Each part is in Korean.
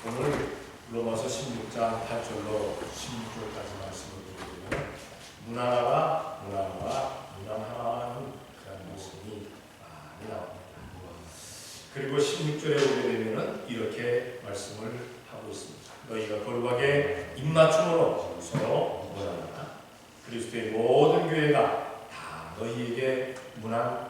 오늘 로마서 16장 8절로 16절까지 말씀을 보게 되면 무난하라 무난하라는 그런 말씀이 많이 나옵니다. 그리고 16절에 오게 되면 이렇게 말씀을 하고 있습니다. 너희가 거룩하게 입맞춤으로 서로 무난하라. 그리스도의 모든 교회가 다 너희에게 무난하나이다.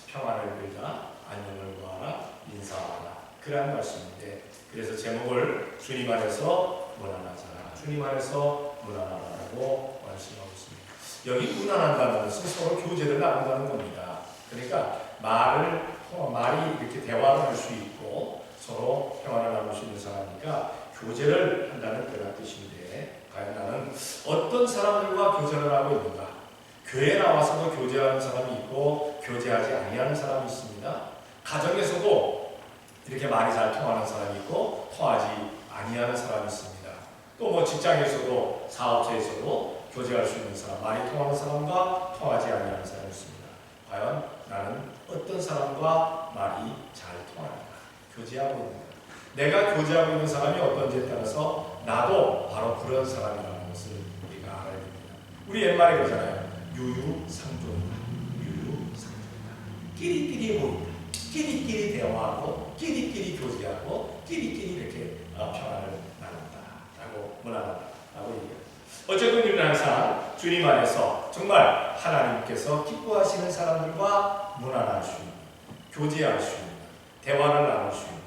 평안을 빌라 안녕을 구하라 인사하라. 그러한 말씀인데, 그래서 제목을 주님 안에서 무난하자, 주님 안에서 무난하라고 말씀하고 있습니다. 여기 무난한다는 것은 서로 교제를 나눈다는 겁니다. 그러니까 말이 이렇게 대화를 할 수 있고 서로 평안을 나눌 수 있는 사람이니까 교제를 한다는 그런 뜻인데, 과연 나는 어떤 사람들과 교제를 하고 있는가? 교회에 나와서도 교제하는 사람이 있고 교제하지 아니하는 사람이 있습니다. 가정에서도 이렇게 말이 잘 통하는 사람이 있고 통하지 아니하는 사람이 있습니다. 또 뭐 직장에서도 사업체에서도 교제할 수 있는 사람, 말이 통하는 사람과 통하지 아니하는 사람이 있습니다. 과연 나는 어떤 사람과 말이 잘 통하는가? 교제하고 있는가? 내가 교제하고 있는 사람이 어떤지에 따라서 나도 바로 그런 사람이라는 것을 우리가 알아야 됩니다. 우리 옛말에 그러잖아요. 유유상종이다. 유유상종이다. 끼리끼리 모인다. 끼리끼리 대화하고 끼리끼리 교제하고 끼리끼리 이렇게 평안을 나눈다라고 무난하다라고 얘기합니다. 어쨌든 우리는 항상 주님 안에서 정말 하나님께서 기뻐하시는 사람들과 무난할 수 있는, 교제할 수 있는, 대화를 나눌 수 있는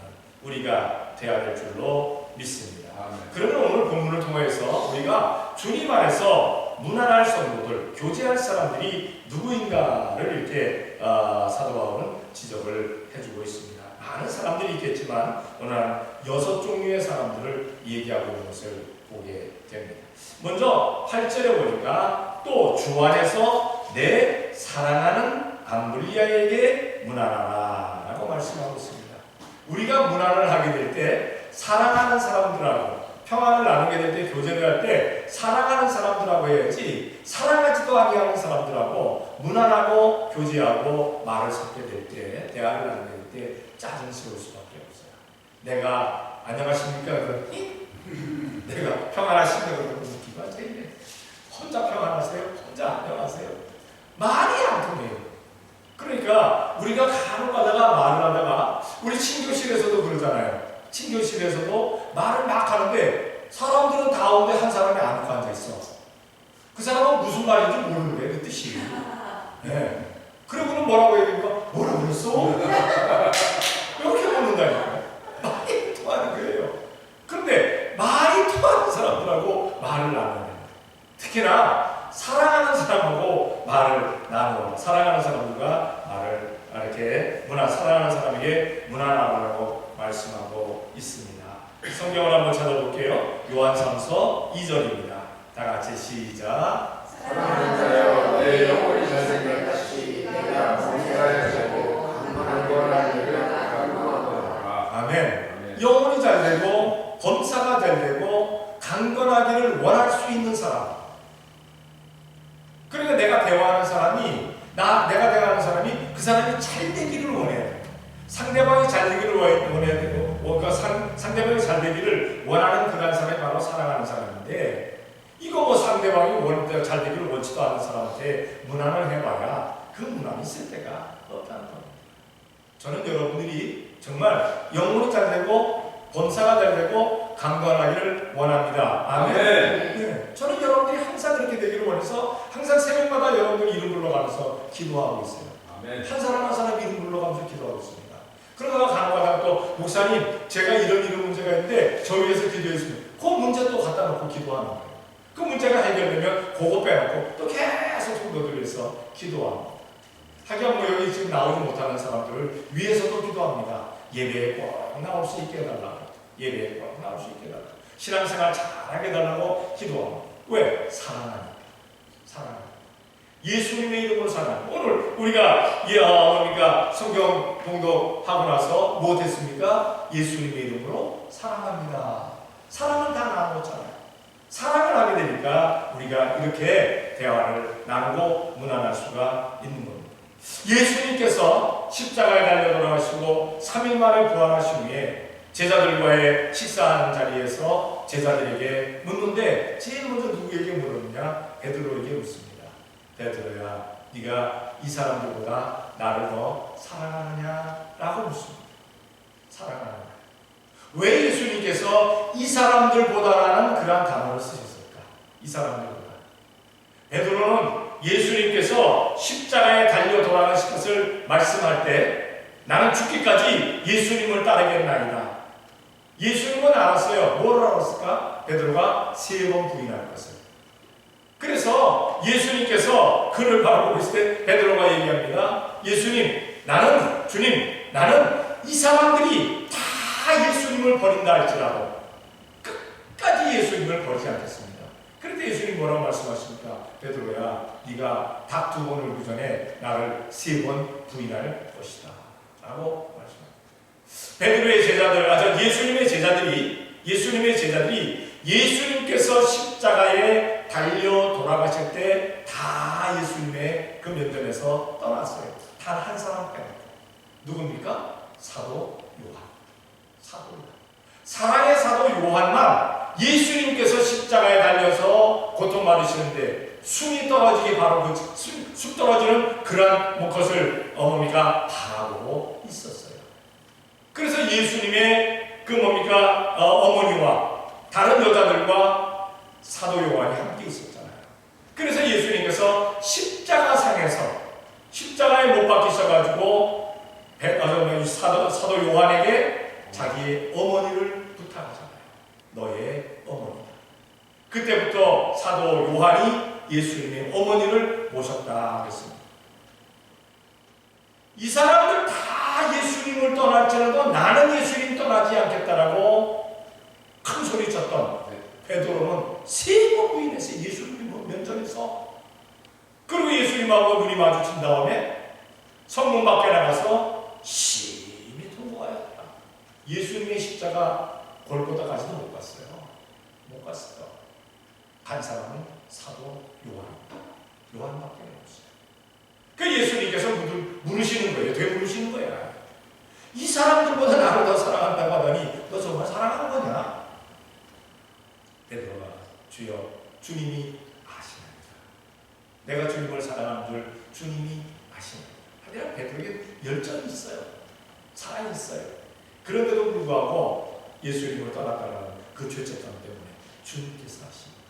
우리가 되어야 될 줄로 믿습니다. 그러면 오늘 본문을 통해서 우리가 주님 안에서 무난할 성도들, 교제할 사람들이 누구인가를 이렇게 사도 바울은 지적을 해주고 있습니다. 많은 사람들이 있겠지만 오늘 6종류의 사람들을 얘기하고 있는 것을 보게 됩니다. 먼저 8절에 보니까 또 주 안에서 내 사랑하는 암블리아에게 무난하라 라고 말씀하고 있습니다. 우리가 무난을 하게 될 때 사랑하는 사람들하고 평안을 나누게 될 때, 교제를 할 때 사랑하는 사람들하고 해야지, 사랑하지도 아니하는 사람들하고 무난하고 교제하고 말을 섞게 될 때, 대화를 나누게 될 때 짜증스러울 수밖에 없어요. 내가 안녕하십니까? 그러니 내가 평안하십니까? 그러면 기가 차이네. 혼자 평안하세요? 혼자 안녕하세요? 말이 안 통해요. 그러니까 우리가 간혹 가다가 말을 하다가, 우리 친교실에서도 그러잖아요. 친교실에서도 말을 막 하는데 사람들은 다 오는데 한 사람이 안 앉아 있어. 그 사람은 무슨 말인지 모르는 거예요, 그 뜻이. 네. 그러고는 뭐라고 얘기합니까? 뭐라고 그랬어? 이렇게 묻는다니까요. 말이 통하는 거예요. 그런데 말이 통하는 사람들하고 말을 나누는 거예요. 특히나 사랑하는 사람하고 말을 나누어, 사랑하는 사람들과 말을 이렇게 사랑하는 사람에게 무난하라고 말씀하고 있습니다. 성경을 한번 찾아볼게요. 요한삼서 2절입니다. 다 같이 시작. 사랑하는 자여, 내 영혼이 잘생긴 같이 내가 범사에 되고 강건한 일을 강구하노라. 아멘. 영혼이 잘되고 범사가 잘되고 강건하기를 원할 수 있는 사람. 그러니까 내가 대화하는 사람이, 내가 대화하는 사람이 그 사람이 잘되기를 원해야 돼요. 상대방이 잘되기를 원해야 되고, 상대방이 잘되기를 원하는 그런 사람이 바로 사랑하는 사람인데, 이거 뭐 상대방이 잘되기를 원치도 않는 사람한테 무난을 해봐야 그 무난이 쓸 데가 없다는 겁니다. 저는 여러분들이 정말 영혼이 잘되고 범사가 잘되고 강건하기를 원합니다. 아멘. 네. 저는 여러분들이 항상 그렇게 되기를 원해서 항상 새벽마다 여러분들 이름 불러가면서 기도하고 있어요. 아멘. 한 사람 한 사람 이름 불러가면서 기도하고 있습니다. 그러다가 간혹가다가 또 목사님, 제가 이런 문제가 있는데 저 위해서 기도했습니다. 그 문제 또 갖다 놓고 기도하는 거예요. 그 문제가 해결되면 그거 빼놓고 또 계속 성도들 위해서 기도하고, 하기야 뭐 여기 지금 나오지 못하는 사람들을 위해서도 기도합니다. 예배에 꼭 나올 수 있게 해달라고, 예배에 꼭 나올 수 있게 해달라고, 신앙생활 잘하게 해달라고 기도합니다. 왜? 사랑하니까. 예수님의 이름으로 사랑합니다. 오늘 우리가 성경 봉독하고 나서 무엇했습니까? 예수님의 이름으로 사랑합니다. 사랑은 다 나누었잖아요. 사랑을 하게 되니까 우리가 이렇게 대화를 나누고 무난할 수가 있는 겁니다. 예수님께서 십자가에 달려 돌아가시고 3일 만에 부활하신 후에 제자들과의 식사하는 자리에서 제자들에게 묻는데 제일 먼저 누구에게 물었느냐? 베드로에게 묻습니다. 베드로야, 네가 이 사람들보다 나를 더 사랑하느냐? 라고 묻습니다. 사랑하느냐? 왜 예수님께서 이 사람들보다라는 그러한 단어를 쓰셨을까? 이 사람들보다. 베드로는 예수님께서 십자가에 달려 돌아가실 것을 말씀할 때 나는 죽기까지 예수님을 따르겠나이다. 예수님은 알았어요. 뭘 알았을까? 베드로가 3번 부인할 것을. 그래서 예수님께서 그를 바라보고 있을 때 베드로가 얘기합니다. 주님, 나는 이 사람들이 다 예수님을 버린다 할지라도 끝까지 예수님을 버리지 않겠습니다. 그런데 예수님 뭐라고 말씀하십니까? 베드로야, 네가 닭 2번 울기 전에 나를 3번 부인할 것이다 라고 말씀합니다. 베드로의 제자들, 예수님의 제자들이 예수님께서 십자가에 달려 돌아가실 때 다 예수님의 그 면전에서 떠났어요. 단 한 사람 빼고. 누굽니까? 사도 요한. 사랑의 사도 요한만 예수님께서 십자가에 달려서 고통받으시는데 숨이 떨어지기 바로 숨 떨어지는 그러한 것을 어머니가 바라보고 있었어요. 그래서 예수님의 어머니와 다른 여자들과 사도 요한이 함께 있었잖아요. 그래서 예수님께서 십자가에 못 박히셔가지고 사도 요한에게 자기의 어머니를 부탁하잖아요. 너의 어머니다. 그때부터 사도 요한이 예수님의 어머니를 모셨다 그랬습니다. 이 사람들 다 예수님을 떠날지라도 나는 예수님 떠나지 않겠다라고 큰 소리 쳤던 베드로는 3번 부인해서 예수님 면전에서, 그리고 예수님하고 눈이 마주친 다음에 성문 밖에 나가서 심히 통곡하였다. 예수님의 십자가 골고다까지도 못 갔어요. 간 사람은 사도 요한밖에 없어요. 그 예수님께서 물으시는 거예요. 되게 물으시는 거야. 이 사람들보다 나를 더 사랑한다고 하더니 너 정말 사랑하는 거냐? 베드로가 주여, 주님이 아시나이다. 내가 주님을 사랑하는 줄 주님이 아시나이다. 하지만 베드로에게 열정이 있어요. 사랑이 있어요. 그런데도 불구하고 예수님을 떠났다는 그 죄책감 때문에 주님께서 하십니다.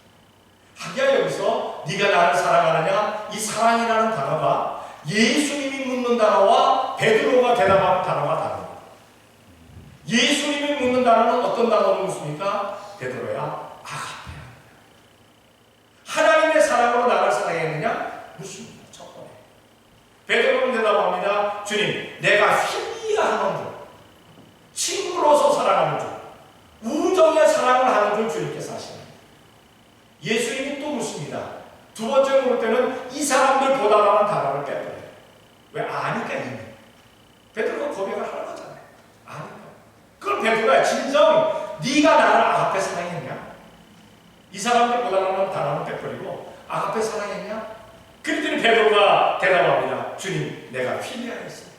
하기야 여기서 네가 나를 사랑하느냐? 이 사랑이라는 단어가 예수님이 묻는 단어와 베드로가 대답하는 단어가 다릅니다. 예수님이 묻는 단어는 어떤 단어로 묻습니까? 베드로야, 아가페. 하나님의 사랑으로 나를 사랑했느냐? 묻습니다. 첫 번에. 베드로는 대답합니다. 주님, 내가 필리아하는 줄, 친구로서 사랑하는 줄, 우정의 사랑을 하는 줄 주님께서 하십니다. 예수님이 또 묻습니다. 두 번째 물을 때는 이 사람들보다라는 단어를 빼버려요. 왜? 아니까 이미. 베드로가 고백을 하는 거잖아요. 아니까. 그럼 베드로야, 진정 네가 나를 아가페 사랑했냐? 이 사람들보다라는 단어는 빼버리고 아가페 사랑했냐? 그랬더니 베드로가 대답합니다. 주님, 내가 필리아했습니다.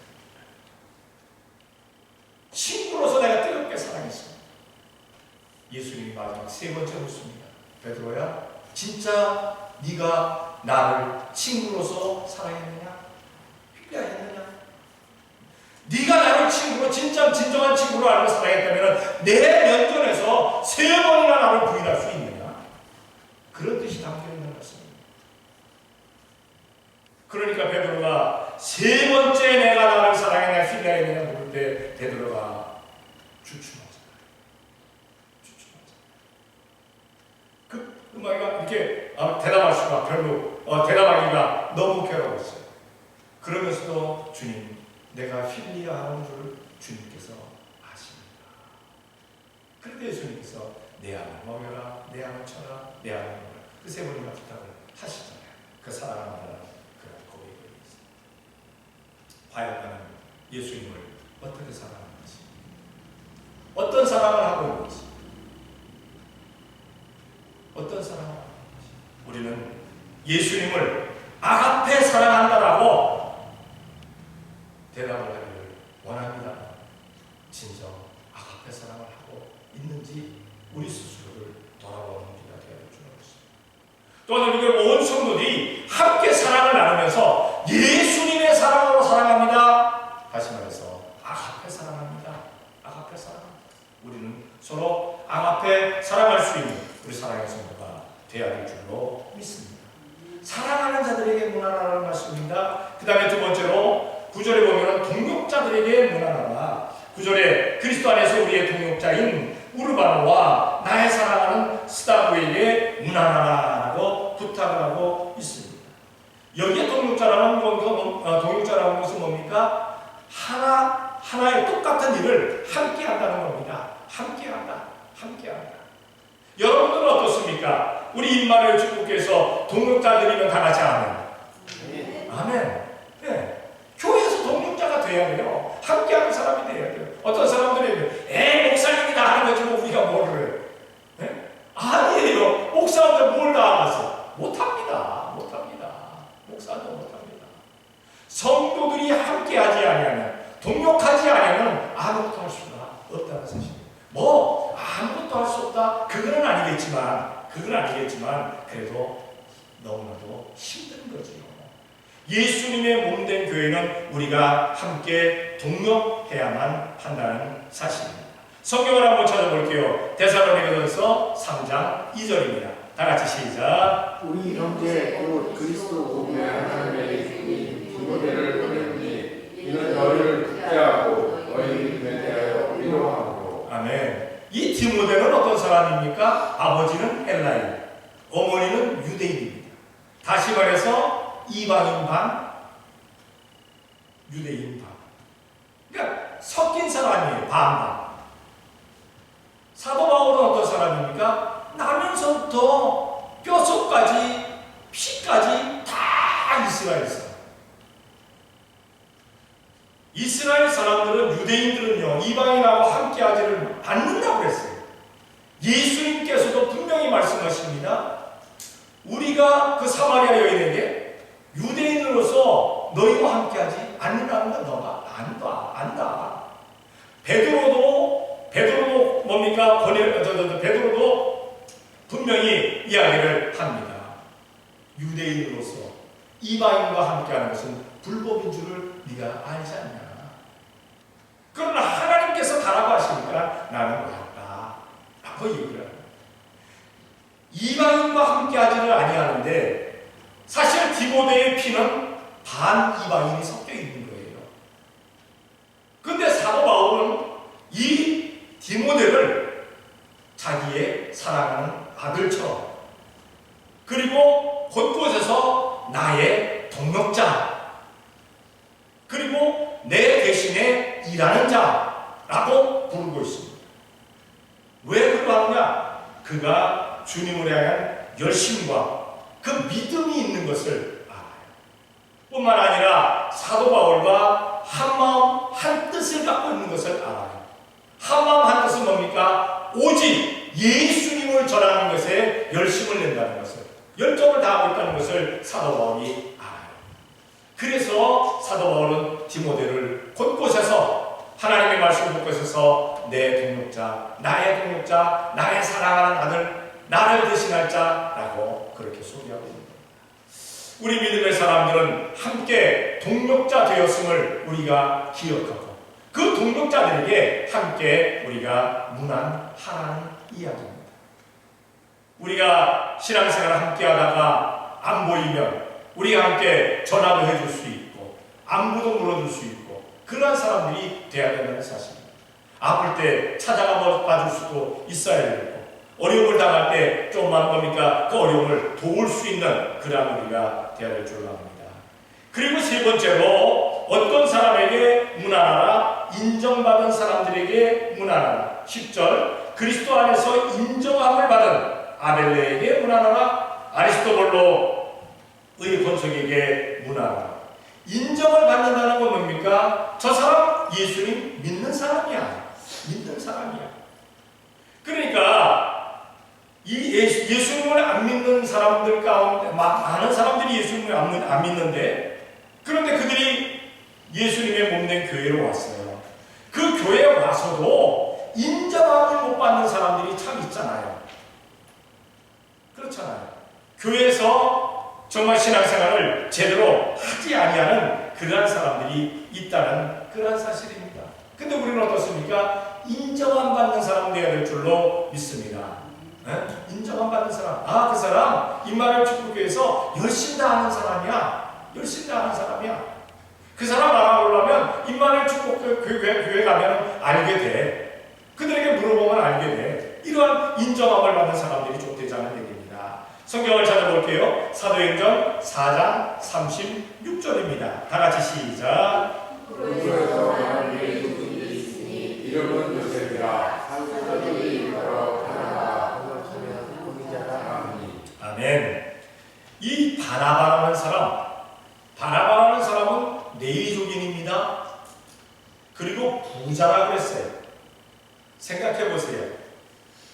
친구로서 내가 뜨겁게 사랑했습니다. 예수님이 마지막 3번째 묻습니다. 베드로야, 진짜 네가 나를 친구로서 사랑했느냐? 필리아했느냐? 네가 나를 친구로, 진정한 친구로 알고 사랑했다면 내 면전에서 3번이나 나를 부인할 수 있느냐? 그런 뜻이 담겨 있는 것입니다. 그러니까 베드로가 3번째 내가 나를 사랑했냐 필리아했느냐 물을 때 베드로가 주춤하잖아요. 그 음악이가 이렇게 대답할 수가 대답하기가 너무 괴로웠어요. 그러면서도 주님, 내가 필리아하는 줄 주님께서 아십니다. 그런데 예수님께서 내 안을 먹여라, 내 안을 쳐라, 내 안을 먹여라. 그 3번이나 부탁을 하시잖아요. 그 사랑한다는 그런 고백이 있습니다. 과연 나는 예수님을 어떻게 사랑하는지, 어떤 사랑을 하고 있는지, 어떤 사랑을 하고 있는지, 우리는 예수님을 아가페 사랑한다라고 대답을 하기를 원합니다. 진정 아가페 사랑을 하고 있는지 우리 스스로를 돌아보는 우리가 되어야 될 줄 알았습니다. 또한 우리가 온 성도들이 함께 사랑을 나누면서 예수님의 사랑으로 사랑합니다. 다시 말해서 아가페 사랑합니다. 아가페 사랑합니다. 우리는 서로 아가페 사랑할 수 있는 우리 사랑의 성도가 되어야 될 줄로 믿습니다. 사랑하는 자들에게 문안하라는 말씀입니다. 그 다음에 두 번째로 9절에 보면 동역자들에게 문안하라. 9절에 그리스도 안에서 우리의 동역자인 우르바노와 나의 사랑하는 스타브에게 문안하라고 부탁을 하고 있습니다. 여기에 동역자라는 것은 뭡니까? 하나의 똑같은 일을 함께 한다는 겁니다. 함께 한다. 여러분들은 어떻습니까? 우리 임마누엘 축복해서 동역자들이면 다 같이 아멘. 아멘. 네. 교회에서 동역자가 돼야 돼요. 함께하는 사람이 돼야 돼요. 어떤 사람들이 목사님이다 하는 거지 우리가 뭐를 해요? 네? 아니에요. 목사한테 뭘 다 알았어? 못합니다. 목사도 못합니다. 성도들이 함께하지 아니하면, 동역하지 아니하면 아무것도 할 수가 없다는 사실입니다. 아무것도 할 수 없다. 그건 아니겠지만 그래도 너무나도 힘든 거지요. 예수님의 몸된 교회는 우리가 함께 동역해야만 한다는 사실입니다. 성경을 한번 찾아볼게요. 데살로니가전서 3장 2절입니다. 다 같이 시작. 우리 형제 곧 그리스도 복음의 하나님의 주인 디모데를 보내니 이는 너희를 극대하고 너희를 대하여 위로하고. 아멘. 이 디모데는 어떤 사람입니까? 아버지는 헬라인, 어머니는 유대인입니다. 다시 말해서 이방인 반, 유대인 반. 그러니까 섞인 사람이에요. 반반. 사도 바울은 어떤 사람입니까? 나면서부터 뼛속까지 피까지 다 이스라엘 사람. 이스라엘 사람들은, 유대인들은요, 이방인하고 함께하지를 않는다고 그랬어요. 예수님께서도 분명히 말씀하십니다. 우리가 그 사마리아 여인에게 유대인으로서 너희와 함께하지 않는다는 건 너가 안다. 베드로도 뭡니까? 베드로도 분명히 이야기를 합니다. 유대인으로서 이방인과 함께하는 것은 불법인 줄을 네가 알지 않냐. 그러나 하나님께서 가라고 하시니까 나는 왔다 라고 얘기를 합니다. 이방인과 함께하지를 아니하는데 사실 디모데의 피는 반 이방인이 섞여 있는 거예요. 그런데 사도 바울은 이 디모데를 자기의 사랑하는 아들처럼, 그리고 곳곳에서 나의 동역자, 그리고 내 대신에 일하는 자라고 부르고 있습니다. 왜 그러느냐? 그가 주님을 향한 열심과 그 믿음이 있는 것을 알아요. 뿐만 아니라 사도 바울과 한마음 한뜻을 갖고 있는 것을 알아요. 한마음 한뜻은 뭡니까? 오직 예수님을 전하는 것에 열심을 낸다는 것을, 열정을 다하고 있다는 것을 사도 바울이 알아요. 그래서 사도 바울은 디모데를 곳곳에서 하나님의 말씀 곳곳에서 내 동역자, 나의 동역자, 나의 사랑하는 아들, 나를 대신할 자라고 그렇게 소개하고 있는 겁니다. 우리 믿음의 사람들은 함께 동역자 되었음을 우리가 기억하고 그 동역자들에게 함께 우리가 문안하라는 이야기입니다. 우리가 신앙생활을 함께 하다가 안 보이면 우리가 함께 전화도 해줄 수 있고 안부도 물어줄 수 있고 그러한 사람들이 되어야 된다는 사실입니다. 아플 때 찾아가 봐줄 수도 있어야 되고 어려움을 당할 때 좀만 뭡니까? 그 어려움을 도울 수 있는 그러한 우리가 되어야 될 줄로 압니다. 그리고 세 번째로 어떤 사람에게 문안하라? 인정받은 사람들에게 문안하라. 10절 그리스도 안에서 인정함을 받은 아벨레에게 문안하라. 아리스토블로의 권속에게 문안하라. 인정을 받는다는 건 뭡니까? 저 사람 예수님 믿는 사람이야. 믿는 사람이야. 그러니까 이 예수님을 안 믿는 사람들 가운데 많은 사람들이 예수님을 안 믿는데 그런데 그들이 예수님의 몸된 교회로 왔어요. 그 교회에 와서도 교회에서 정말 신앙생활을 제대로 하지 아니하는 그러한 사람들이 있다는 그러한 사실입니다. 근데 우리는 어떻습니까? 인정 안 받는 사람 되어야 될 줄로 믿습니다. 인정 안 받는 사람, 그 사람 임마누엘 축복교회에서 열심히 다하는 사람이야. 열심히 다하는 사람이야. 그 사람 알아보려면 임마누엘 축복교회 가면 알게 돼. 그들에게 물어보면 알게 돼. 이러한 인정함을 받는 사람들이 좀 되자는 얘기입니다. 성경을 찾아볼게요. 사도행전 4장 36절입니다. 다 같이 시작. 이름은 요셉이라 사도들이 바로 바나바 아멘. 이 바나바라는 사람은 내의족인입니다. 그리고 부자라고 했어요. 생각해 보세요.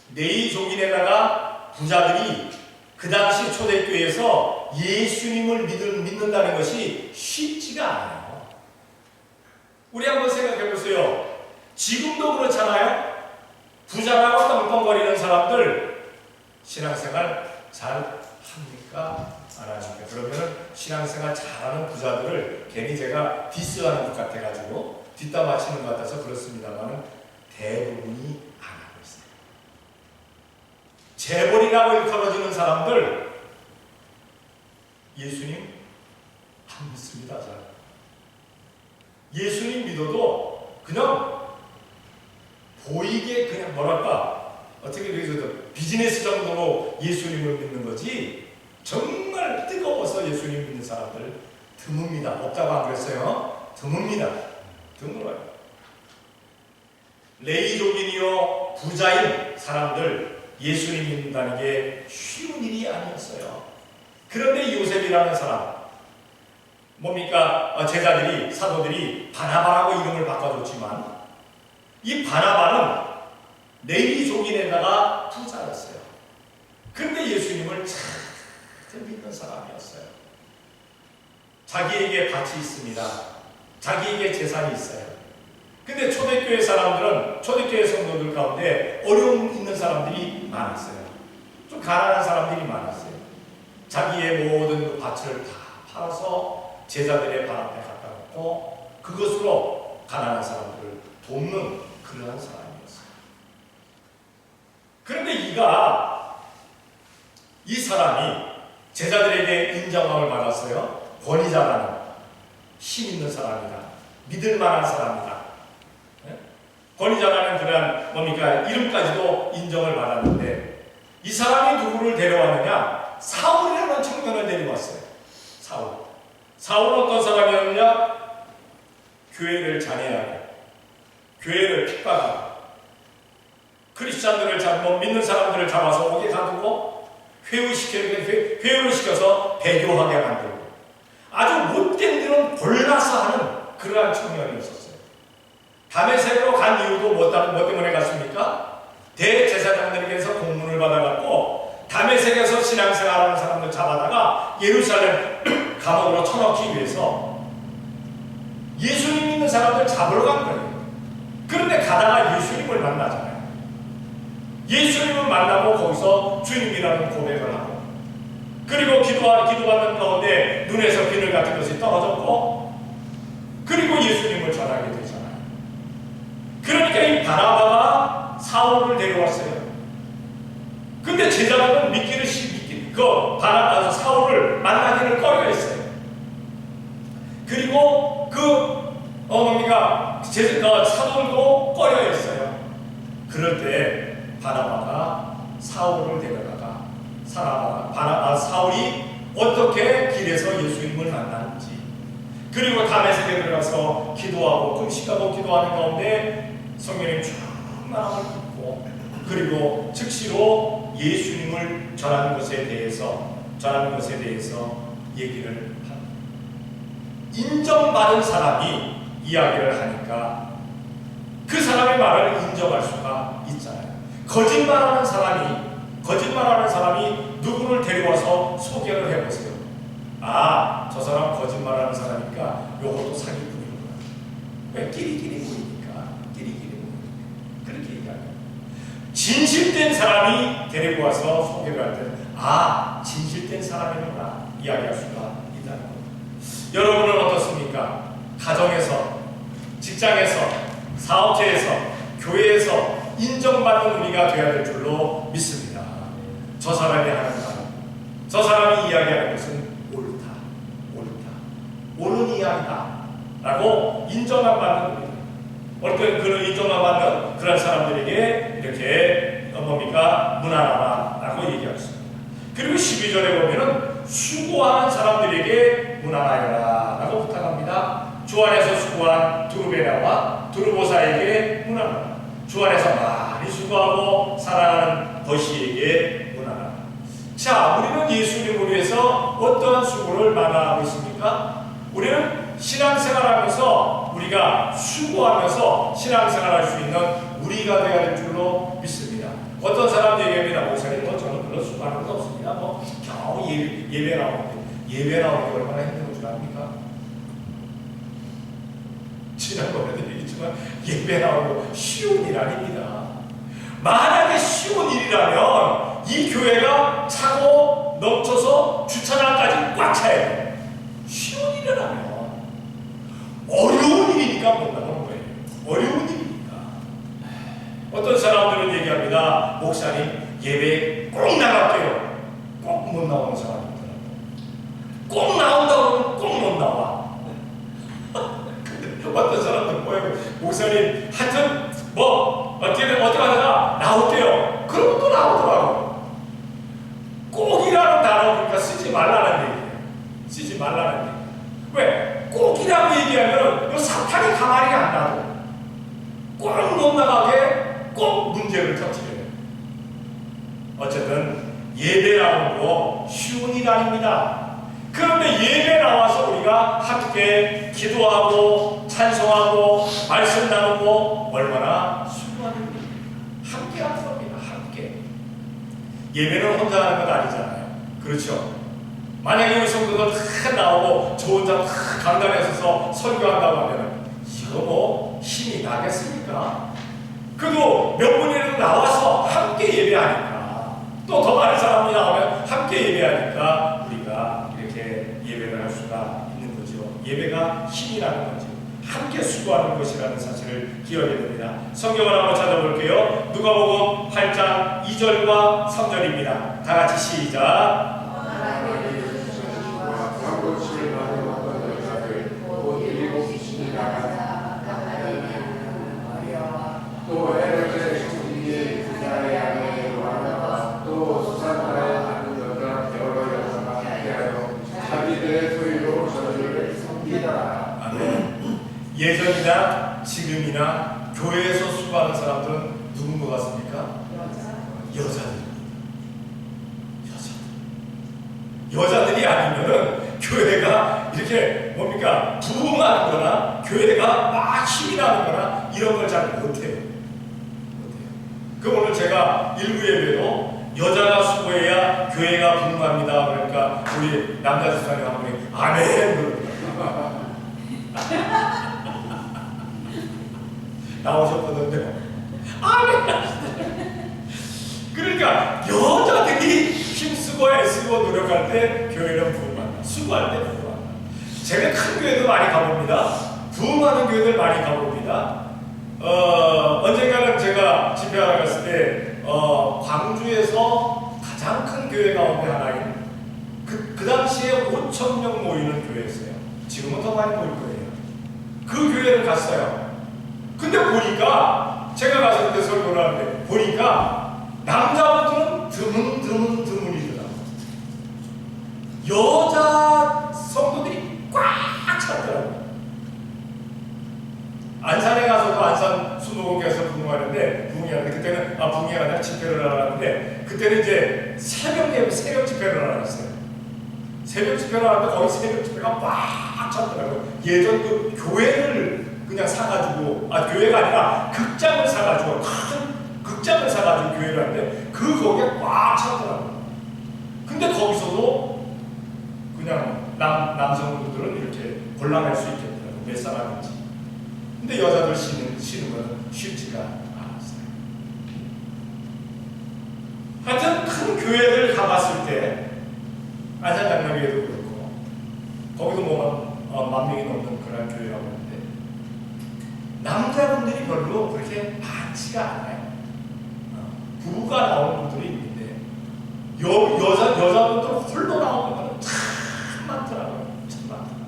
내의족인에다가 부자들이 그 당시 초대교회에서 예수님을 믿는다는 것이 쉽지가 않아요. 우리 한번 생각해 보세요. 지금도 그렇잖아요. 부자라고 떵떵거리는 사람들 신앙생활 잘 합니까? 안 하십니까? 그러면 신앙생활 잘하는 부자들을 괜히 제가 디스하는 것 같아가지고 뒷담 맞히는 것 같아서 그렇습니다만 대부분이 안 하고 있어요. 재벌이라고 일컬어지는 사람들 예수님 안 믿습니다. 잘. 예수님 믿어도 그냥 보이게 그냥 뭐랄까 어떻게 그래서 비즈니스 정도로 예수님을 믿는 거지 정말 뜨거워서 예수님 믿는 사람들 드뭅니다. 없다고 안 그랬어요? 드뭅니다. 드물어요. 레이족인이요 부자인 사람들 예수님 믿는다는 게 쉬운 일이 아니었어요. 그런데 요셉이라는 사람 뭡니까? 제자들이 사도들이 바나바라고 이름을 바꿔줬지만 이 바나바는 레이족인에다가 부자였어요. 그런데 예수님을 참 믿는 사람이었어요. 자기에게 밭이 있습니다. 자기에게 재산이 있어요. 근데 초대교회 사람들은 초대교회 성도들 가운데 어려움 있는 사람들이 많았어요. 좀 가난한 사람들이 많았어요. 자기의 모든 그 밭을 다 팔아서 제자들의 발 앞에 갖다 놓고 그것으로 가난한 사람들을 돕는 그러한 사람이었어요. 그런데 이 사람이 제자들에게 인정함을 받았어요. 권위자라는 힘 있는 사람이다. 믿을 만한 사람이다. 권위자라는 그런 뭡니까 이름까지도 인정을 받았는데 이 사람이 누구를 데려왔느냐? 사울이라는 청년을 데려왔어요. 사울은 어떤 사람이었느냐? 교회를 잔해하고 교회를 핍박하고 크리스찬들을 잡고 믿는 사람들을 잡아서 옥에 가두고 회유를 시켜서 배교하게 만들고 아주 못된 일은 골라서 하는 그러한 청년이었었어요. 다메섹으로 간 이유도 뭐 때문에 갔습니까? 대제사장들에게서 공문을 받아갖고 다메섹에서 신앙생활하는 사람들 잡아다가 예루살렘 감옥으로 쳐넣기 위해서 예수님 믿는 사람들 잡으러 간 거예요. 그런데 가다가 예수님을 만나잖아요. 예수님을 만나고 거기서 주님이라는 고백을 하고 그리고 기도하는 가운데 눈에서 비늘 같은 것이 떨어졌고 그리고 예수님을 전하게 되잖아요. 그러니까 이 바나바가 사울을 데려왔어요. 근데 제자들은 사울을 만나기를 꺼려했어요. 그리고 사울도 꺼려했어요. 그럴 때 바나바가 사울을 데려다가 사울이 어떻게 길에서 예수님을 만났는지 그리고 다메섹에 들어가서 기도하고 금식하고 기도하는 가운데 성령님 충만함을 입고 그리고 즉시로 예수님을 전하는 것에 대해서 얘기를 합니다. 인정받은 사람이 이야기를 하니까 그 사람의 말을 인정할 수가 있잖아요. 거짓말하는 사람이 누구를 데려와서 소개를 해보세요. 저 사람 거짓말하는 사람이니까 요것도 사기꾼이구나. 왜 끼리끼리 보이니까 그렇게 얘기합니다. 진실된 사람이 데리고 와서 소개를 할 때는 진실된 사람이구나 이야기할 수가 있다는 겁니다. 여러분은 어떻습니까? 가정에서, 직장에서, 사업체에서, 교회에서 인정받는 우리가 되어야 될 줄로 믿습니다. 저 사람이 하는 말, 저 사람이 이야기하는 것은 옳다, 옳은 이야기다 라고 인정을 받는 우리, 어떤 그런 인정을 받는 그런 사람들에게 이렇게 뭡니까? 무난하다 라고 얘기하셨습니다. 그리고 12절에 보면은 수고하는 사람들에게 무난하여라 라고 부탁합니다. 주 안에서 수고한 두루베나와 두루보사에게 무난하라. 주 안에서 많이 수고하고 살아가는 거시에게 무난하라. 자, 우리는 예수님을 위해서 어떠한 수고를 마다하고 있습니까? 우리는 신앙생활하면서 우리가 수고하면서 신앙생활할 수 있는 우리가 되어야 될 줄로 믿습니다. 어떤 사람 얘기합니다. 목사님, 저는 그런 수고하는 것 없습니다. 겨우 예배 나오는데 예배 나오는 게 얼마나 힘든 줄 압니까? 지난번에도 얘기했지만 예배 나오는 거 쉬운 일 아닙니다. 만약에 쉬운 일이라면 이 교회가 차고 넘쳐서 주차장까지 꽉 차야 돼요. 쉬운 일이라면 어려운 일이니까 못 나가는 거예요. 어려운 일이니까. 어떤 사람들은 얘기합니다. 목사님 예배에 꼭 나갈게요. 꼭 못 나오는 사람이 있더라고요. 꼭 나온다고 하면 꼭 못 나와. 어떤 사람들은 뭐예요? 목사님 하여튼 어떻게 하다가 나올게요. 그러면 또 나오더라고요. 꼭이라는 단어 그러니까 쓰지 말라는 얘기예요. 쓰지 말라는 얘기. 왜? 꼭이라고 얘기하면 사탄이 가만히 안 놔둬. 꼭 못 나가게 꼭 문제를 터뜨려요. 어쨌든 예배 나오는 거 쉬운 일 아닙니다. 그런데 예배 나와서 우리가 함께 기도하고 찬송하고 말씀 나누고 얼마나 수고하는 일입니다. 함께 하는 겁니다. 함께. 예배는 혼자 하는 건 아니잖아요. 그렇죠? 만약에 우리 성도들 다 나오고 저 혼자 다 강단에 서서 설교한다고 하면 이거 힘이 나겠습니까? 그래도 몇 분이라도 나와서 함께 예배하니까 또 더 많은 사람이 나오면 함께 예배하니까 우리가 이렇게 예배를 할 수가 있는 거죠. 예배가 힘이 나는 거죠. 함께 수고하는 것이라는 사실을 기억해야 됩니다. 성경을 한번 찾아볼게요. 누가복음 8장 2절과 3절입니다. 다 같이 시작. 또 헤롯의 총리의 부자의 아내의 요한나와 또 수산나라의 아는 여자 여러 여자가 함께하여 자기들의 소유로 저주를 섬기더라. 아멘. 예전이나 지금이나 교회에서 수고하는 사람들은 누군 것 같습니까? 여자들이 아니면은 교회가 이렇게 뭡니까? 부흥하는 거나 교회가 막 힘이 나는 거나 이런 걸 잘 못해요. 그 오늘 제가 일부 예배로 여자가 수고해야 교회가 부흥합니다. 그러니까 우리 남자 집사님 한 분이 아멘 나오셨거든요. 아멘. 그러니까 여자들이 힘쓰고 애쓰고 노력할 때 교회는 부흥한다. 수고할 때 부흥한다. 제가 큰 교회도 많이 가봅니다. 부흥하는 교회들 많이 가봅니다. 언젠가는 제가 집회하러 갔을 때 광주에서 가장 큰 교회 가운데 하나인 그 당시에 5,000명 모이는 교회였어요. 지금은 더 많이 모일 거예요. 그 교회를 갔어요. 근데 보니까 제가 가서 그때 설교를 하는데 보니까 남자분들은 드문이더라고요. 여자 성도들이 꽉 찼더라고요. 안산에 가서도 안산 수목원교에서 부흥하는데 그때는 부흥이 아니라 집회를 하는데 그때는 이제 새벽 집회를 하셨어요. 새벽 집회를 하는데 거기 새벽 집회가 꽉 찼더라고요. 예전 그 교회를 그냥 사가지고 교회가 아니라 극장을 사가지고 큰 극장을 사가지고 교회를 하는데 거기에 꽉 찼더라고요. 근데 거기서도 그냥 남성분들은 이렇게 관람할 수 있겠더라고요. 몇 사람인지. 근데 여자들 쉬는 건 쉽지가 않았어요. 하여튼 큰 같은 교회를 가봤을 때 안산장로교회도 그렇고 거기도 뭐 10,000명이 넘는 그런 교회라고 하는데 남자분들이 별로 그렇게 많지가 않아요. 부부가 나오는 분들이 있는데 여자분들 홀로 나오는 분들은 참 많더라고요. 참 많더라고요.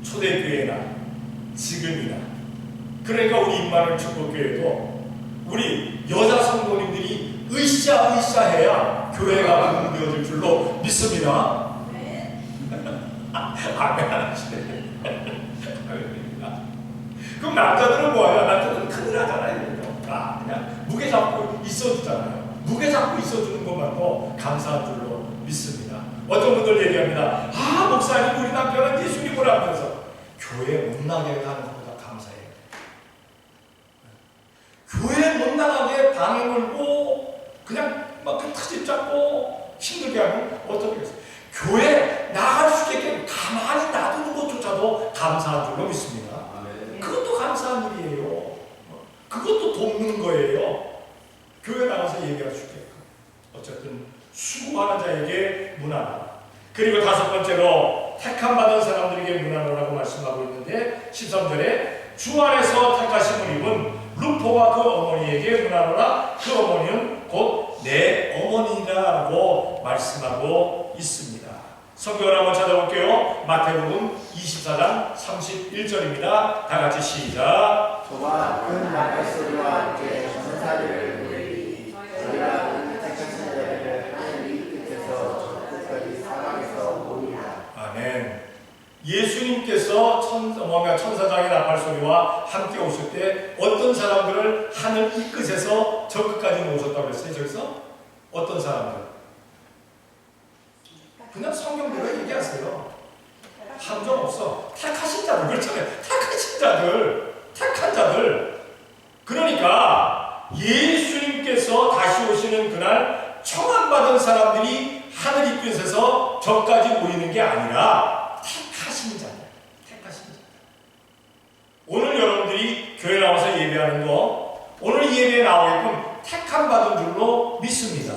초대교회나 지금이나 그러니까 우리 임마누엘 축복교회도 우리 여자 성도님들이 으쌰으쌰해야 교회가 운영되어질 줄로 믿습니다. 아멘 하시네. 그럼 남자들은 뭐예요? 남자들은 큰일 하잖아요. 그냥 무게 잡고 있어주잖아요. 무게 잡고 있어주는 것만도 감사한 줄로 믿습니다. 어떤 분들 얘기합니다. 목사님 우리 남편은 예수님을 하면서 교회 못 나게 하는 것보다 감사해요. 교회 못 나가게 방해 물고 그냥 막 트집 잡고 힘들게 하면 어떻게 해요? 교회 나갈 수 있게 가만히 놔두는 것조차도 감사한 줄로 믿습니다. 그것도 감사한 일이에요. 그것도 돕는 거예요. 교회 나가서 얘기할 수 있게끔. 어쨌든 수고하는 자에게 문안하라. 그리고 5번째로 택함받은 사람들에게 문안하라고 말씀하고 있는데 13절에 주 안에서 택하심을 입은 루포와 그 어머니에게 문안하라. 그 어머니는 곧 내 어머니라고 말씀하고 있습니다. 성경을 한번 찾아볼게요. 마태복음 24장 31절입니다. 다 같이 시작. 저와 큰 말소리와 함께 천사들을 부르리. 저희가 그 택하신 자들을 하늘 끝에서 저 끝까지 사방에서 모으리라. 아멘. 예수님께서 천사장의 나팔소리와 함께 오실 때 어떤 사람들을 하늘 이 끝에서 저 끝까지 모으셨다고 했어요. 저기서 어떤 사람들? 그냥 성경대로 얘기하세요. 함정 없어. 택하신 자들 그렇잖아요. 택하신 자들, 택한 자들. 그러니까 예수님께서 다시 오시는 그날 청함받은 사람들이 하늘 이 끝에서 저까지 모이는 게 아니라 택하신 자들, 택하신 자들. 오늘 여러분들이 교회 나와서 예배하는 거, 오늘 예배에 나오게끔 택함 받은 줄로 믿습니다.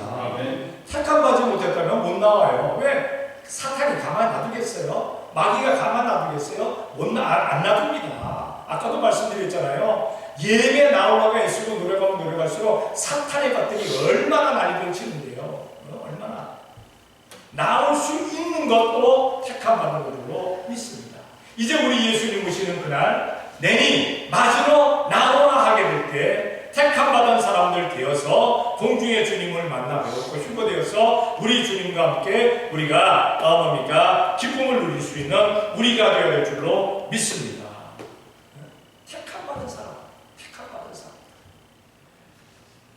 택함 받지 못했다면 못 나와요. 왜? 사탄이 가만 놔두겠어요? 마귀가 가만 놔두겠어요? 안 놔둡니다. 아까도 말씀드렸잖아요. 예배 나오려고 애쓰고 노력하면 노력할수록 사탄의 것들이 얼마나 많이 펼치는데요. 얼마나. 나올 수 있는 것도 택함 받는 것으로 믿습니다. 이제 우리 예수님 오시는 그날 내니 맞으러 나오라 하게 될 때 택함 받은 사람들 되어서 공중의 주님을 만나고 휴거되어서 우리 주님과 함께 우리가 뭡니까? 기쁨을 누릴 수 있는 우리가 되어야 될 줄로 믿습니다. 택함 받은 사람, 택함 받은 사람.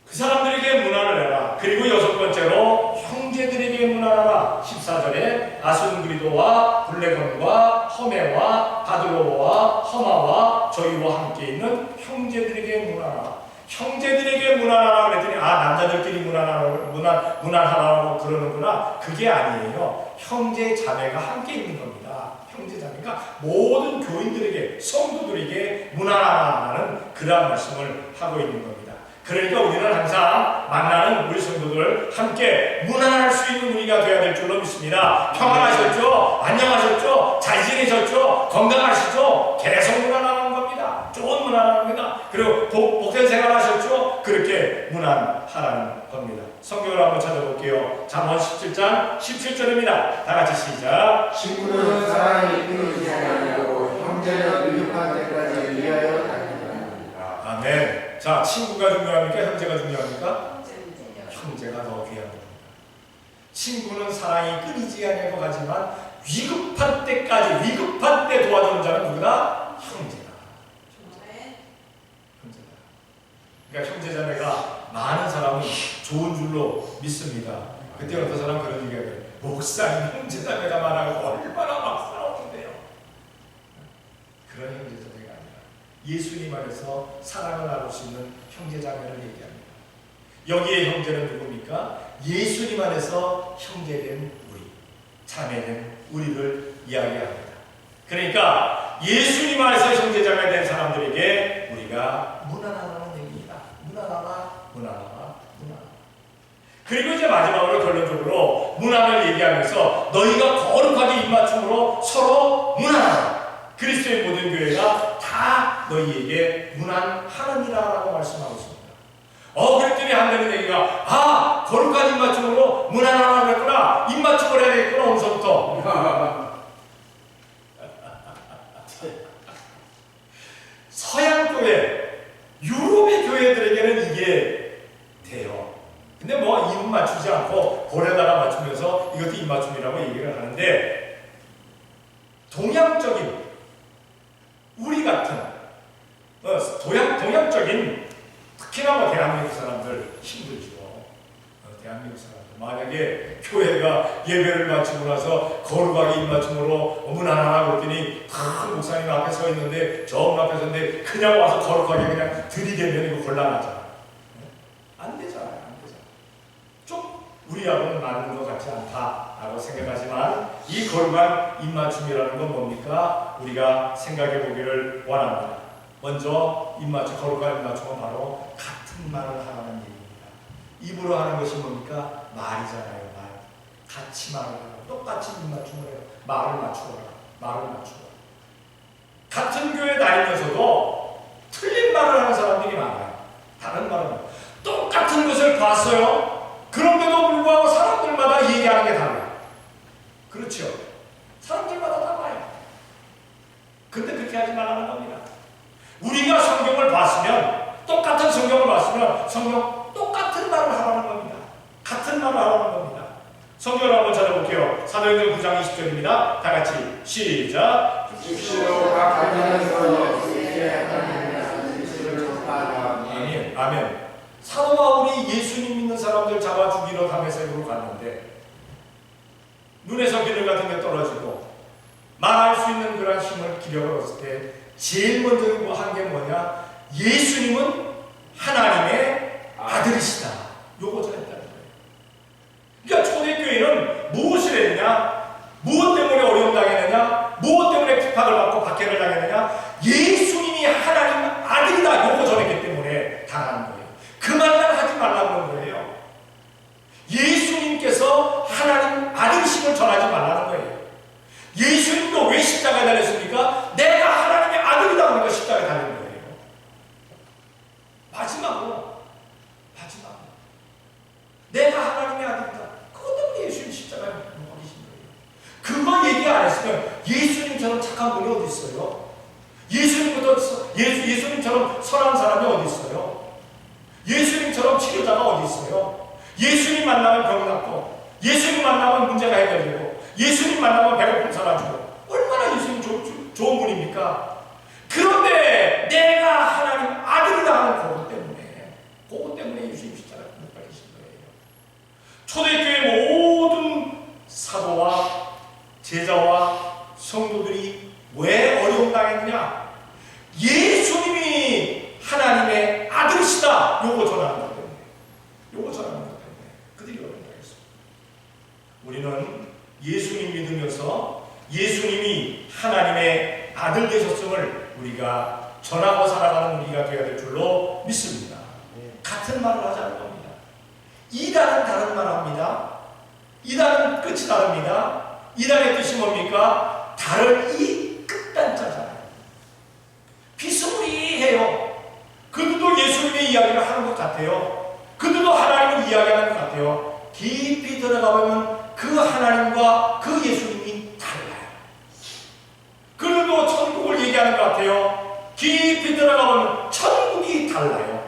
그 사람들에게 문안을 해라. 그리고 6번째로 형제들에게 문안하라. 14절에 아순그리도와 블레곤과 허메와 바드로와 허마와 저희와 함께 있는 형제들에게 문안하라. 형제들에게 문안하라고 그랬더니 남자들끼리 문안하라고 그러는구나. 그게 아니에요. 형제 자매가 함께 있는 겁니다. 형제 자매가 모든 교인들에게 성도들에게 문안하라는 그러한 말씀을 하고 있는 겁니다. 그러니까 우리는 항상 만나는 우리 성도들 함께 문안할 수 있는 우리가 되어야 될 줄로 믿습니다. 평안하셨죠? 안녕하셨죠? 잘 지내셨죠? 건강하시죠? 계속 문안하는 겁니다. 좋은 문안합니다. 그리고 복된 생활 하셨죠? 그렇게 문안하라는 겁니다. 성경을 한번 찾아볼게요. 잠언 17장 17절입니다. 다 같이 시작. 친구는 사랑이 끊이지 아니하고 형제는 위급한 때까지 위하여 다니느니라. 아멘. 자, 친구가 중요합니까? 형제가 중요합니까? 형제가 더 귀한 겁니다. 친구는 사랑이 끊이지 아니하고 가지만 위급한 때 도와주는 자는 누구다? 형제다. 형제다. 그러니까 형제자매가 많은 사람은 좋은 줄로 믿습니다. 그때 어떤 사람 그런 얘기가 해요. 목사님 형제자매가 많아서 얼마나 막 싸우는데요. 그런 형제자매가 아니라 예수님 안에서 사랑을 나눌 수 있는 형제자매를 얘기합니다. 여기에 형제는 누굽니까? 예수님 안에서 형제된 우리, 자매된 우리를 이야기합니다. 그러니까 예수님 안에서 형제자매 된 사람들에게 우리가 문안하라는 얘기입니다. 문안하라. 그리고 이제 마지막으로 결론적으로 문안을 얘기하면서 너희가 거룩하게 입맞춤으로 서로 문안하라. 그리스도의 모든 교회가 다 너희에게 문안하느니라라고 말씀하고 있습니다. 그랬더니 한다는 얘기가 거룩한 입맞춤으로 문안하라고 했구나. 입맞춤을 해야 되겠구나 오늘서부터. 서양 교회, 유럽의 교회들에게는 이게 돼요. 근데 뭐 입 맞추지 않고 볼에다가 맞추면서 이것도 입맞춤이라고 얘기를 하는데, 동양적인 우리 같은 동양적인 특히나 뭐 대한민국 사람들 힘들죠. 대한민국 사람들 만약에 교회가 예배를 마치고 나서 거룩하게 입맞춤으로 문안하라 그랬더니 큰 목사님 앞에 서 있는데 저 앞에 섰는데 그냥 와서 거룩하게 그냥 들이대면 이거 곤란하잖아. 안 되잖아요. 안 되잖아. 좀 우리하고는 맞는 것 같지 않다라고 생각하지만 이 거룩한 입맞춤이라는 건 뭡니까? 우리가 생각해 보기를 원합니다. 먼저 입맞춤, 거룩한 입맞춤은 바로 같은 말을 하라는 얘기입니다. 입으로 하는 것이 뭡니까? 말이잖아요. 말. 같이 말을 하고 똑같이 입맞춤을 해요. 말을 맞추어라. 말을 맞추어라. 같은 교회 다니면서도 틀린 말을 하는 사람들이 많아요. 다른 말은 똑같은 것을 봤어요. 그런데도 불구하고 사람들마다 얘기하는 게 달라요. 그렇죠? 사람들마다 달라요. 근데 그렇게 하지 말라는 겁니다. 우리가 성경을 봤으면, 똑같은 성경을 봤으면 성경 똑같은 말을 하라는 겁니다. 같은 말을 하라는 겁니다. 성경을 한번 찾아볼게요. 사도행전 9장 20절입니다. 다 같이 시작. 육신으로 각 가정에서 진실을 전파하라. 아멘. 아멘. 사도 바울이 예수님 믿는 사람들 잡아 죽이러 다메섹으로 갔는데 눈에서 비늘 같은 게 떨어지고 말할 수 있는 그런 힘을 기력을 얻을 때 제일 먼저 한 게 뭐냐? 예수님은 하나님의 아들이시다. 요거 전했다는 거예요. 그러니까 초대교회는 무엇을 했느냐? 무엇 때문에 어려움 당했느냐? 무엇 때문에 핍박을 받고 박해를 당했느냐? 예수님이 하나님 아들이다. 요거 전했기 때문에 당하는 거예요. 그 말만 하지 말라고 하는 거예요. 예수님께서 하나님 아들이심을 전하지 말라는 거예요. 예수님도 왜 십자가에 달렸습니까? 내가 하나님의 아들이다 보니까 십자가에 달린 거예요. 마지막으로 내가 하나님의 아들이다. 그것 때문에 예수님 십자가에 못 박히신 거예요. 그거 얘기 안 했으면 예수님처럼 착한 분이 어디 있어요? 예수님처럼 선한 사람이 어디 있어요? 예수님처럼 치료자가 어디 있어요? 예수님 만나면 병이 낫고, 예수님 만나면 문제가 해결되고, 예수님 만나면 배고픔 사라지고, 얼마나 예수님 좋은 분입니까? 그런데 내가 하나님 아들이다 하는 그것 때문에 예수님 십자가에 못 박히신 거예요. 초대교회 모든 사도와 제자와 성도들이 왜 어려움 당했느냐? 예수님이 하나님의 아들이시다. 요거 전하는 것 때문에. 그들이 어려움 당했습니다. 우리는 예수님 믿으면서 예수님이 하나님의 아들 되셨음을 우리가 전하고 살아가는 우리가 되어야 될 줄로 믿습니다. 같은 말을 하자는 겁니다. 이단은 다른 말을 합니다. 이단은 끝이 다릅니다. 이단의 뜻이 뭡니까? 다를 이 끝단자잖아요. 비스무리해요. 그들도 예수님의 이야기를 하는 것 같아요. 그들도 하나님을 이야기하는 것 같아요. 깊이 들어가보면 그 하나님과 그 예수님이 달라요. 그들도 천국을 얘기하는 것 같아요. 깊이 들어가보면 천국이 달라요.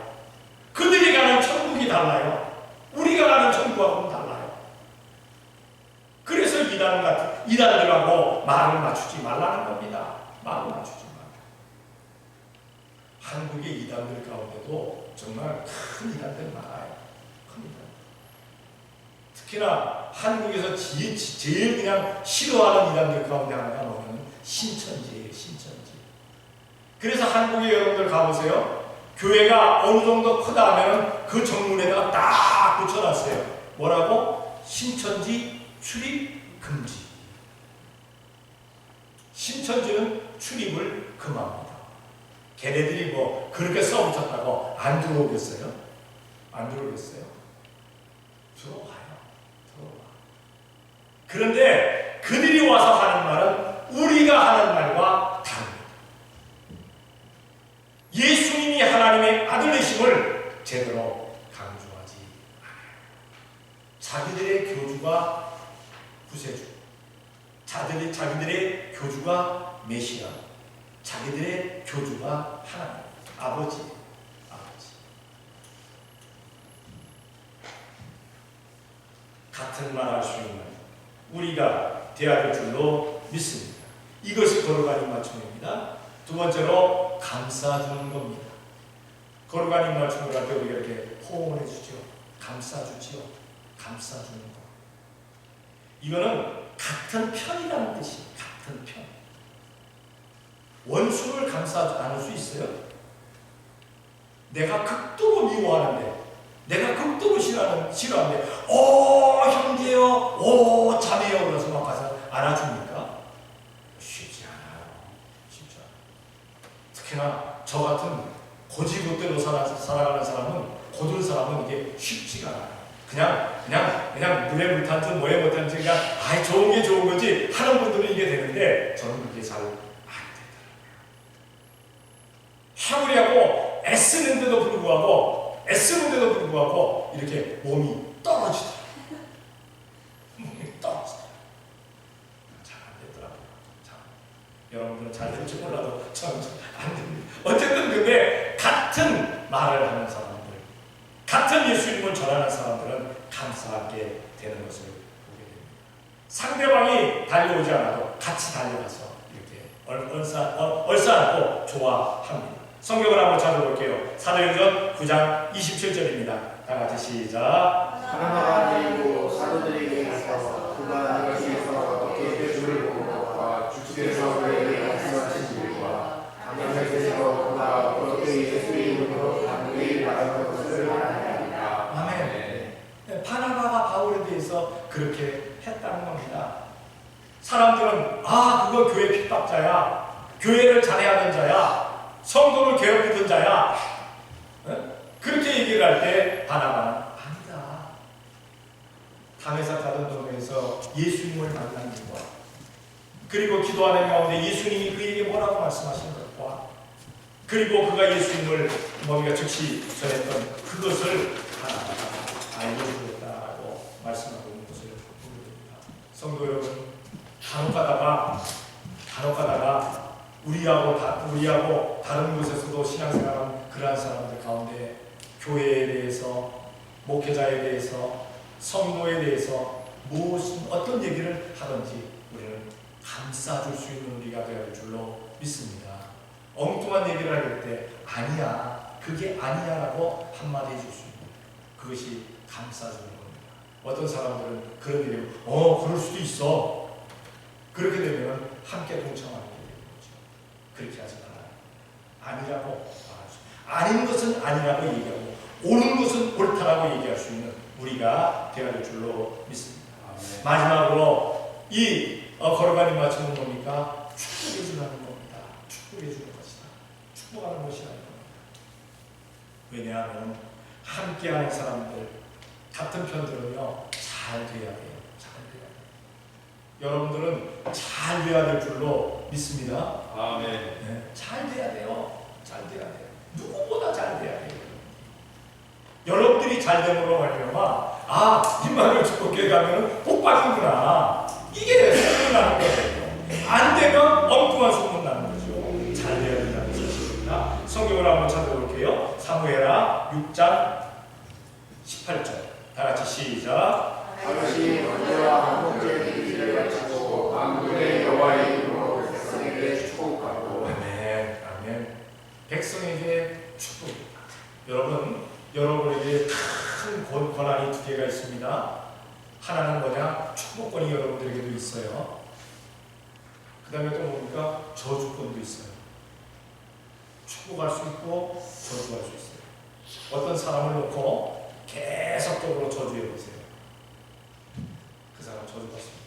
그들이 가는 천국이 달라요. 우리가 가는 천국하고는 달라요. 그래서 이단들하고 말을 맞추지 말라는 겁니다. 말을 맞추지 말라. 한국의 이단들 가운데도 정말 큰 이단들 많아요. 큰 이단. 특히나 한국에서 제일 그냥 싫어하는 이단들 가운데 하나가 뭐냐면 신천지예요. 신천지. 그래서 한국에 여러분들 가보세요. 교회가 어느 정도 크다 하면 그 정문에다가 딱 붙여놨어요. 뭐라고? 신천지 출입 금지. 신천지는 출입을 금합니다. 걔네들이 뭐 그렇게 써붙였다고 안 들어오겠어요? 안 들어오겠어요? 들어와요. 들어와. 그런데 그들이 와서 하는 말은 우리가 하는 말과 다릅니다. 예수님이 하나님의 아들이심을 제대로 강조하지 않아요. 자기들의 교주가 구세주, 자기들의 교주가 메시아, 자기들의 교주가 하나님, 아버지. 같은 말 할 수 있는 우리가 되어야 될 줄로 믿습니다. 이것이 거룩한 입맞춤입니다. 두 번째로 감싸주는 겁니다. 거룩한 입맞춤을 할 때 우리가 이렇게 호응을 해주죠. 감싸주지요. 감싸주는 거. 이거는 같은 편이라는 뜻이에요. 같은 편. 원수를 감싸지 않을 수 있어요? 내가 극도로 미워하는데, 내가 극도로 싫어하는데, 형제요, 자매요, 그래서 막 가서 안아줍니까? 쉽지 않아요. 쉽지 않아요. 특히나 저 같은 고지고대로 살아가는 사람은, 고든 사람은 이게 쉽지가 않아요. 그냥 물에 물 탄지 뭐에 못 탄지 그냥 좋은 게 좋은 거지 하는 분들은 이게 되는데 저는 그게 잘 안 되더라고요. 해보려고 애쓰는데도 불구하고 이렇게 몸이 떨어지더라고요. 잘 안 되더라고요. 여러분들은 잘 될지 몰라도 저는 안 됩니다. 어쨌든 근데 같은 말을 하는 사람들, 같은 예수님을 전하는 사람들은 감사하게 되는 것을 보게 됩니다. 상대방이 달려오지 않아도 같이 달려가서 이렇게 얼싸안고 좋아합니다. 성경을 한번 찾아볼게요. 사도행전 9장 27절입니다. 다 같이 시작. 하나가 아니고 사도들에게 가서 그가 여기에서 어떻게 교주를 보고와 주께서 그에게 말씀하신 일과 당에서 그가 어떻게 예수의 이름으로 단계에 나가는 것을 알아야 합니다. 아멘. 바나바가 바울에 대해서 그렇게 했다는 겁니다. 사람들은 그거 교회 핍박자야, 교회를 잔해하던 자야, 성도를 괴롭히던 자야, 그렇게 얘기를 할 때 바나바는 아니다. 담에서 가던 동네에서 예수님을 만난 것과 그리고 기도하는 가운데 예수님이 그에게 뭐라고 말씀하신 것과 그리고 그가 예수님을 뭔가 즉시 전했던 그것을 바나바가 알려주었다고 말씀하고 있는 것을 보게 됩니다. 성도 여러분, 간혹 가다가 우리하고 다른 곳에서도 신앙생활하는 그러한 사람들 가운데 교회에 대해서, 목회자에 대해서, 성도에 대해서 어떤 얘기를 하든지 우리는 감싸줄 수 있는 우리가 되어야 될 줄로 믿습니다. 엉뚱한 얘기를 할 때 아니야, 그게 아니야 라고 한마디 해줄 수 있는 그것이 감싸주는 겁니다. 어떤 사람들은 그런 얘기를 그럴 수도 있어. 그렇게 되면 함께 동참하게 되는 거죠. 그렇게 하지 말아요. 아니라고 말하죠. 아닌 것은 아니라고 얘기하고 옳은 것은 옳다라고 얘기할 수 있는 우리가 되어야 될 줄로 믿습니다. 네. 마지막으로 이 거룩한 입맞춤은 뭡니까? 축복해 주는 겁니다. 축복해 주는 것이다. 축복하는 것이라는 겁니다. 왜냐하면 함께하는 사람들, 같은 편들은요 잘 돼야 돼요. 잘 돼야 돼요. 여러분들은 잘 돼야 될 줄로 믿습니다. 아멘. 네, 잘 돼야 돼요. 잘 돼야 돼요. 누구보다 잘 돼야 돼요. 여러분들이 잘 됨으로 말미암아 이만을 축복해 가면 복 받는구나. 이게 소문 나는 거예요. 안 되면 엉뚱한 소문 나는 거죠. 잘 돼야 된다는 사실입니다. 성경을 한번 찾아볼게요. 사무엘하 6장 18절. 다 같이 시작. 다윗이 번제와 번제 드리기를 마치고 만군의 여호와의 이름으로 백성에게 축복하고. 아멘. 백성에게 축복입니다. 여러분에게 큰 권한이 두 개가 있습니다. 하나는 뭐냐? 축복권이 여러분들에게도 있어요. 그 다음에 또 뭡니까? 저주권도 있어요. 축복할 수 있고 저주할 수 있어요. 어떤 사람을 놓고 계속적으로 저주해 보세요. 그 사람 저주받습니다.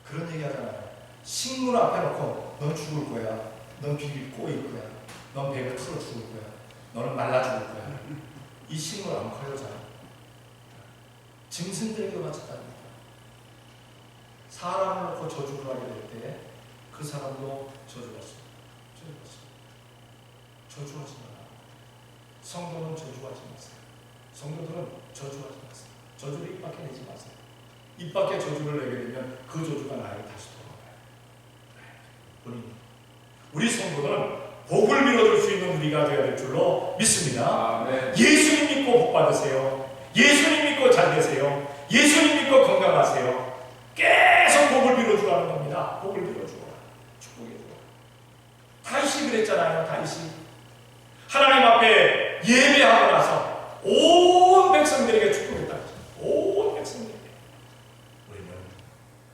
그런 얘기 하잖아요. 식물 앞에 놓고 넌 죽을 거야. 넌 비비 꼬일 거야. 넌 배가 틀어 죽을 거야. 너는 말라 죽을 거야. 이 식물 안 커요, 잘. 짐승들에게도 마찬가지입니다. 사람을 놓고 저주를 하게 될 때 그 사람도 저주받습니다. 저주하지 마라. 성도는 저주하지 마세요. 성도들은 저주하지 마세요. 저주를 입 밖에 내지 마세요. 입 밖에 저주를 내게 되면 그 저주가 나에게 다시 돌아와요. 우리 성도들은 복을 빌어줄 수 있는 우리가 되어야 될 줄로 믿습니다. 아멘. 예수님 믿고 복 받으세요. 예수님 믿고 잘 되세요. 예수님 믿고 건강하세요. 계속 복을 빌어주라는 겁니다. 복을 빌어주라. 축복해주라. 다윗이 그랬잖아요. 다윗이 하나님 앞에 예배하고 나서 온 백성들에게 축복했다. 온 백성들에게. 우리는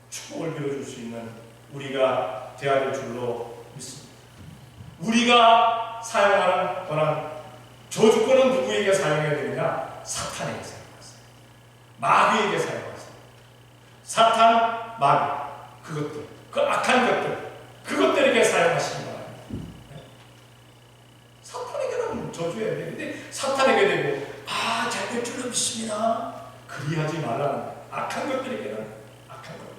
축복을 빌어줄 수 있는 우리가 되어야 될 줄로 믿습니다. 우리가 사용하는 권한 저주권은 누구에게 사용해야 되느냐? 사탄에게 사용하세요. 마귀에게 사용하세요. 사탄, 마귀, 그것들, 그 악한 것들, 그것들에게 사용하시기 바랍니다. 사탄에게는 저주해야 되는데 사탄에게 되고 잘 될 줄로 믿습니다. 그리하지 말라는 악한 것들에게는 악한 것들,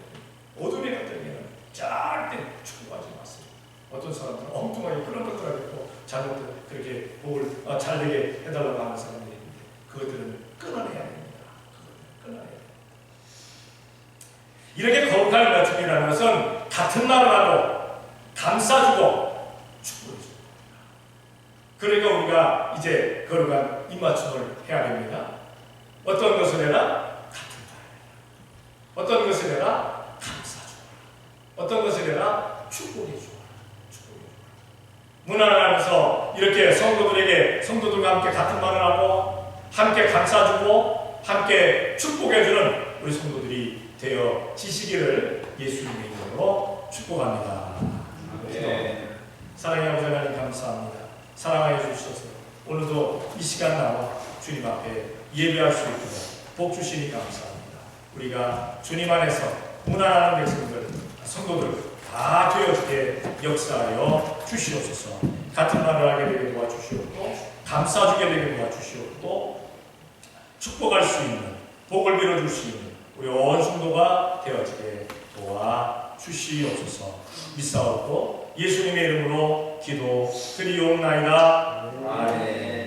어둠의 것들에게는 절대 축복하지 마세요. 어떤 사람들은 엉뚱하게 그런 것들하고 또 잘못된 그렇게 복을 잘 되게 해달라고 하는 사람들이 있는데 그것들은 끊어내야 됩니다. 그것들은 끊어내야 됩니다. 이렇게 거룩한 말씀이라는 것은 같은 말을 하고 감싸주고 축복해줍니다. 그러니까 우리가 이제 거룩한 입맞춤을 해야 됩니다. 어떤 것을 해라? 같은 말. 어떤 것을 해라? 감싸주라. 어떤 것을 해라? 축복해주라. 문화를 하면서 이렇게 성도들과 함께 같은 말을 하고 함께 감싸주고 함께 축복해주는 우리 성도들이 되어 지시기를 예수님의 이름으로 축복합니다. 네. 사랑의 아버지 하나님 감사합니다. 사랑하여 주셔서 오늘도 이 시간 나와 주님 앞에 예배할 수 있도록 복 주시니 감사합니다. 우리가 주님 안에서 문화하는 백성들, 성도들 다 되어주게 역사하여 주시옵소서. 같은 말을 하게 되게 도와주시옵고 감싸주게 되게 도와주시옵고 축복할 수 있는 복을 빌어줄 수 있는 우리 온 성도가 되어지게 도와주시옵소서. 믿사옵고 예수님의 이름으로 기도 드리옵나이다. 아멘.